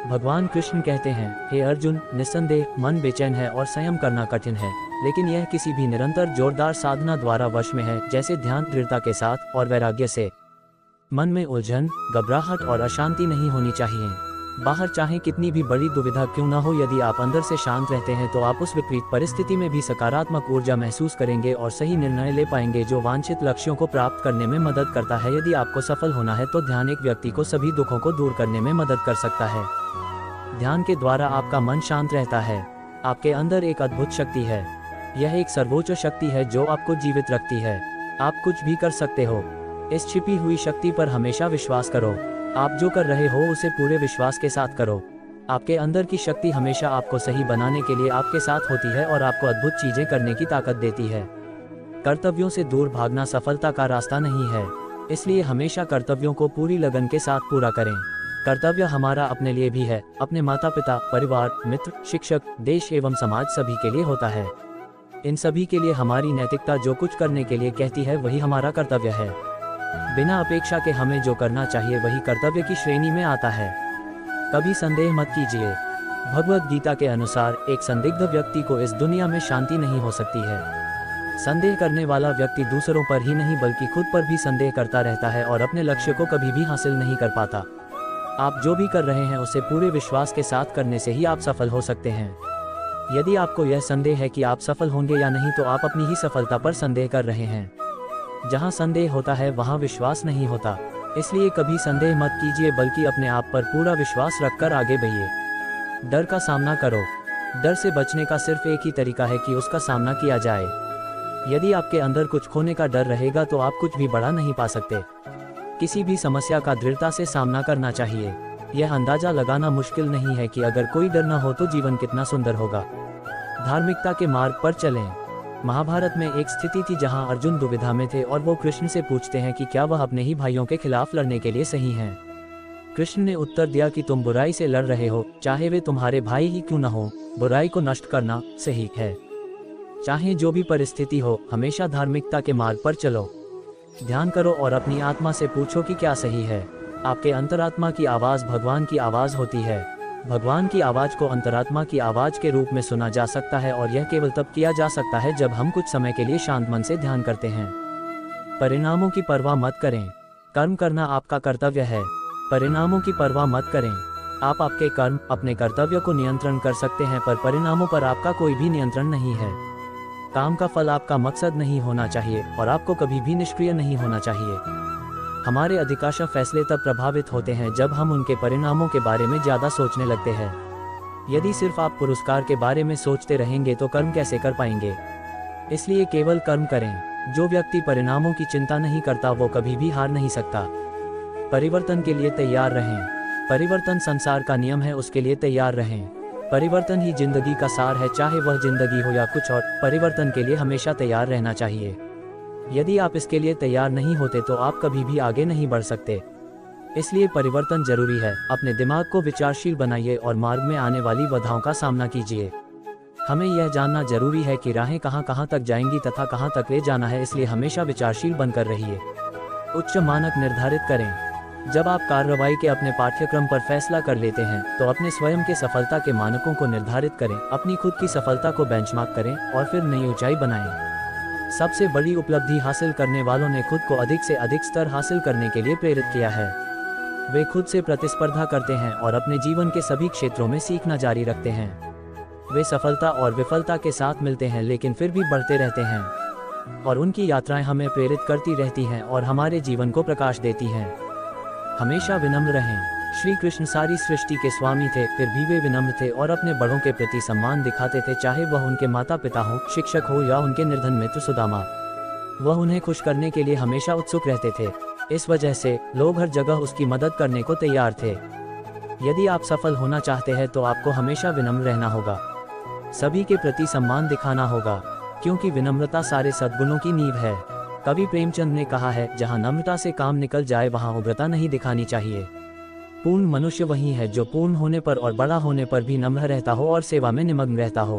भगवान कृष्ण कहते हैं, हे अर्जुन, निस्संदेह मन बेचैन है और संयम करना कठिन है, लेकिन यह किसी भी निरंतर जोरदार साधना द्वारा वश में है, जैसे ध्यान, दृढ़ता के साथ और वैराग्य से। मन में उलझन, घबराहट और अशांति नहीं होनी चाहिए। बाहर चाहे कितनी भी बड़ी दुविधा क्यों न हो, यदि आप अंदर से शांत रहते हैं तो आप उस विपरीत परिस्थिति में भी सकारात्मक ऊर्जा महसूस करेंगे और सही निर्णय ले पाएंगे, जो वांछित लक्ष्यों को प्राप्त करने में मदद करता है। यदि आपको सफल होना है तो ध्यान एक व्यक्ति को सभी दुखों को दूर करने में मदद कर सकता है। ध्यान के द्वारा आपका मन शांत रहता है। आपके अंदर एक अद्भुत शक्ति है। यह एक सर्वोच्च शक्ति है जो आपको जीवित रखती है। आप कुछ भी कर सकते हो। इस छिपी हुई शक्ति पर हमेशा विश्वास करो। आप जो कर रहे हो उसे पूरे विश्वास के साथ करो। आपके अंदर की शक्ति हमेशा आपको सही बनाने के लिए आपके साथ होती है और आपको अद्भुत चीजें करने की ताकत देती है। कर्तव्यों से दूर भागना सफलता का रास्ता नहीं है, इसलिए हमेशा कर्तव्यों को पूरी लगन के साथ पूरा करें। कर्तव्य हमारा अपने लिए भी है, अपने माता पिता, परिवार, मित्र, शिक्षक, देश एवं समाज सभी के लिए होता है। इन सभी के लिए हमारी नैतिकता जो कुछ करने के लिए कहती है वही हमारा कर्तव्य है। बिना अपेक्षा के हमें जो करना चाहिए वही कर्तव्य की श्रेणी में आता है। कभी संदेह मत कीजिए। भगवद गीता के अनुसार एक संदिग्ध व्यक्ति को इस दुनिया में शांति नहीं हो सकती है। संदेह करने वाला व्यक्ति दूसरों पर ही नहीं बल्कि खुद पर भी संदेह करता रहता है और अपने लक्ष्य को कभी भी हासिल नहीं कर पाता। आप जो भी कर रहे हैं उसे पूरे विश्वास के साथ करने से ही आप सफल हो सकते हैं। यदि आपको यह संदेह है कि आप सफल होंगे या नहीं तो आप अपनी ही सफलता पर संदेह कर रहे हैं। जहां संदेह होता है वहां विश्वास नहीं होता, इसलिए कभी संदेह मत कीजिए बल्कि अपने आप पर पूरा विश्वास रखकर आगे बढ़िए। डर का सामना करो। डर से बचने का सिर्फ एक ही तरीका है कि उसका सामना किया जाए। यदि आपके अंदर कुछ खोने का डर रहेगा तो आप कुछ भी बड़ा नहीं पा सकते। किसी भी समस्या का दृढ़ता से सामना करना चाहिए। यह अंदाजा लगाना मुश्किल नहीं है कि अगर कोई डर न हो तो जीवन कितना सुंदर होगा। धार्मिकता के मार्ग पर चलें। महाभारत में एक स्थिति थी जहां अर्जुन दुविधा में थे और वो कृष्ण से पूछते हैं कि क्या वह अपने ही भाइयों के खिलाफ लड़ने के लिए सही हैं। कृष्ण ने उत्तर दिया कि तुम बुराई से लड़ रहे हो, चाहे वे तुम्हारे भाई ही क्यों न हो। बुराई को नष्ट करना सही है। चाहे जो भी परिस्थिति हो, हमेशा धार्मिकता के मार्ग पर चलो। ध्यान करो और अपनी आत्मा से पूछो कि क्या सही है। आपके अंतरात्मा की आवाज़ भगवान की आवाज़ होती है। भगवान की आवाज़ को अंतरात्मा की आवाज़ के रूप में सुना जा सकता है और यह केवल तब किया जा सकता है जब हम कुछ समय के लिए शांत मन से ध्यान करते हैं। परिणामों की परवाह मत करें। कर्म करना आपका कर्तव्य है। परिणामों की परवाह मत करें। आप आपके कर्म, अपने कर्तव्य को नियंत्रण कर सकते हैं पर परिणामों पर आपका कोई भी नियंत्रण नहीं है। काम का फल आपका मकसद नहीं होना चाहिए और आपको कभी भी निष्क्रिय नहीं होना चाहिए। हमारे अधिकांश फैसले तब प्रभावित होते हैं जब हम उनके परिणामों के बारे में ज़्यादा सोचने लगते हैं। यदि सिर्फ आप पुरस्कार के बारे में सोचते रहेंगे तो कर्म कैसे कर पाएंगे। इसलिए केवल कर्म करें। जो व्यक्ति परिणामों की चिंता नहीं करता वो कभी भी हार नहीं सकता। परिवर्तन के लिए तैयार रहें। परिवर्तन संसार का नियम है, उसके लिए तैयार रहें। परिवर्तन ही जिंदगी का सार है, चाहे वह जिंदगी हो या कुछ और। परिवर्तन के लिए हमेशा तैयार रहना चाहिए। यदि आप इसके लिए तैयार नहीं होते तो आप कभी भी आगे नहीं बढ़ सकते। इसलिए परिवर्तन जरूरी है। अपने दिमाग को विचारशील बनाइए और मार्ग में आने वाली बाधाओं का सामना कीजिए। हमें यह जानना जरूरी है कि राहें कहां कहां तक जाएंगी तथा कहां तक ले जाना है, इसलिए हमेशा विचारशील बनकर रहिए। उच्च मानक निर्धारित करें। जब आप कार्रवाई के अपने पाठ्यक्रम पर फैसला कर लेते हैं तो अपने स्वयं के सफलता के मानकों को निर्धारित करें। अपनी खुद की सफलता को बेंचमार्क करें और फिर नई ऊंचाई बनाएं। सबसे बड़ी उपलब्धि हासिल करने वालों ने खुद को अधिक से अधिक स्तर हासिल करने के लिए प्रेरित किया है। वे खुद से प्रतिस्पर्धा करते हैं और अपने जीवन के सभी क्षेत्रों में सीखना जारी रखते हैं। वे सफलता और विफलता के साथ मिलते हैं लेकिन फिर भी बढ़ते रहते हैं और उनकी यात्राएं हमें प्रेरित करती रहती हैं और हमारे जीवन को प्रकाश देती हैं। हमेशा विनम्र रहें। श्री कृष्ण सारी सृष्टि के स्वामी थे, फिर भी वे विनम्र थे और अपने बड़ों के प्रति सम्मान दिखाते थे, चाहे वह उनके माता पिता हो, शिक्षक हो या उनके निर्धन मित्र सुदामा। वह उन्हें खुश करने के लिए हमेशा उत्सुक रहते थे। इस वजह से लोग हर जगह उसकी मदद करने को तैयार थे। यदि आप सफल होना चाहते हैं तो आपको हमेशा विनम्र रहना होगा। सभी के प्रति सम्मान दिखाना होगा, क्योंकि विनम्रता सारे सद्गुणों की नींव है। कवि प्रेमचंद ने कहा है, जहाँ नम्रता से काम निकल जाए वहाँ उग्रता नहीं दिखानी चाहिए। पूर्ण मनुष्य वही है जो पूर्ण होने पर और बड़ा होने पर भी नम्र रहता हो और सेवा में निमग्न रहता हो।